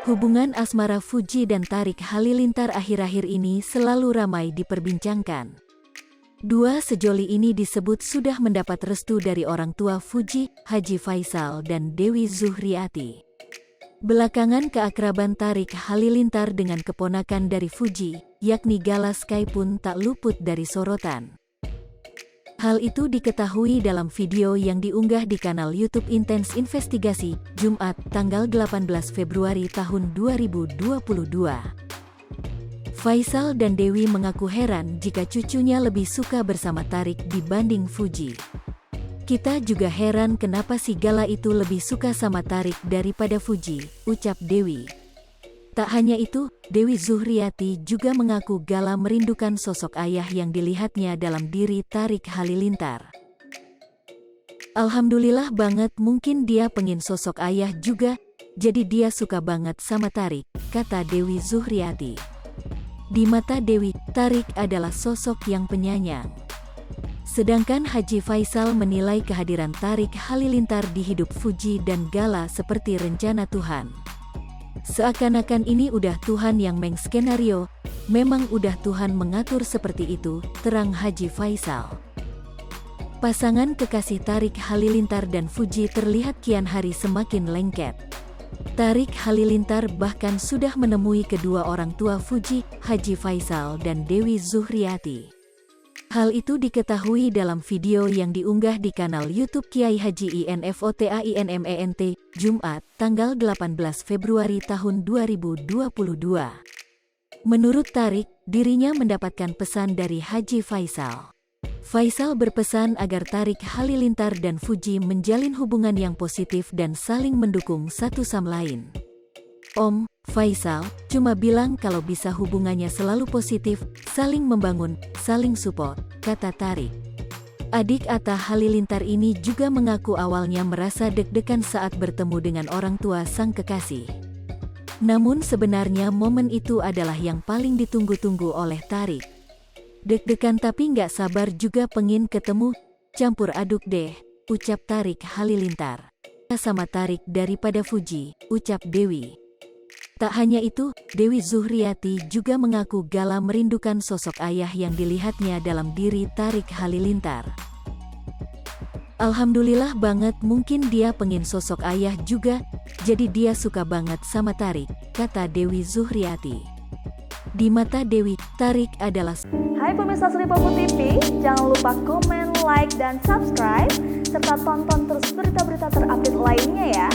Hubungan asmara Fuji dan Tarik Halilintar akhir-akhir ini selalu ramai diperbincangkan. Dua sejoli ini disebut sudah mendapat restu dari orang tua Fuji, Haji Faisal dan Dewi Zuhriati. Belakangan keakraban Tarik Halilintar dengan keponakan dari Fuji, yakni Gala Sky pun tak luput dari sorotan. Hal itu diketahui dalam video yang diunggah di kanal YouTube Intens Investigasi, Jumat, tanggal 18 Februari tahun 2022. Faisal dan Dewi mengaku heran jika cucunya lebih suka bersama Tarik dibanding Fuji. Kita juga heran kenapa si Gala itu lebih suka sama Tarik daripada Fuji, ucap Dewi. Tak hanya itu, Dewi Zuhriati juga mengaku Gala merindukan sosok ayah yang dilihatnya dalam diri Tarik Halilintar. Alhamdulillah banget, mungkin dia pengen sosok ayah juga, jadi dia suka banget sama Tarik, kata Dewi Zuhriati. Di mata Dewi, Tarik adalah sosok yang penyayang. Sedangkan Haji Faisal menilai kehadiran Tarik Halilintar di hidup Fuji dan Gala seperti rencana Tuhan. Seakan-akan ini udah Tuhan yang mengskenario, memang udah Tuhan mengatur seperti itu, terang Haji Faisal. Pasangan kekasih Tarik Halilintar dan Fuji terlihat kian hari semakin lengket. Tarik Halilintar bahkan sudah menemui kedua orang tua Fuji, Haji Faisal dan Dewi Zuhriati. Hal itu diketahui dalam video yang diunggah di kanal YouTube Kiai Haji Infotainment, Jumat, tanggal 18 Februari tahun 2022. Menurut Tarik, dirinya mendapatkan pesan dari Haji Faisal. Faisal berpesan agar Tarik Halilintar dan Fuji menjalin hubungan yang positif dan saling mendukung satu sama lain. Om Faisal cuma bilang kalau bisa hubungannya selalu positif, saling membangun, saling support, kata Tarik. Adik Atta Halilintar ini juga mengaku awalnya merasa deg-degan saat bertemu dengan orang tua sang kekasih. Namun sebenarnya momen itu adalah yang paling ditunggu-tunggu oleh Tarik. Deg-degan tapi nggak sabar juga pengen ketemu, campur aduk deh, ucap Tarik Halilintar. Sama Tarik daripada Fuji, ucap Dewi. Tak hanya itu, Dewi Zuhriati juga mengaku Gala merindukan sosok ayah yang dilihatnya dalam diri Tarik Halilintar. Alhamdulillah banget, mungkin dia pengen sosok ayah juga, jadi dia suka banget sama Tarik, kata Dewi Zuhriati. Di mata Dewi, Tarik adalah... Hai pemirsa Sri Popo TV, jangan lupa komen, like, dan subscribe, serta tonton terus berita-berita terupdate lainnya ya.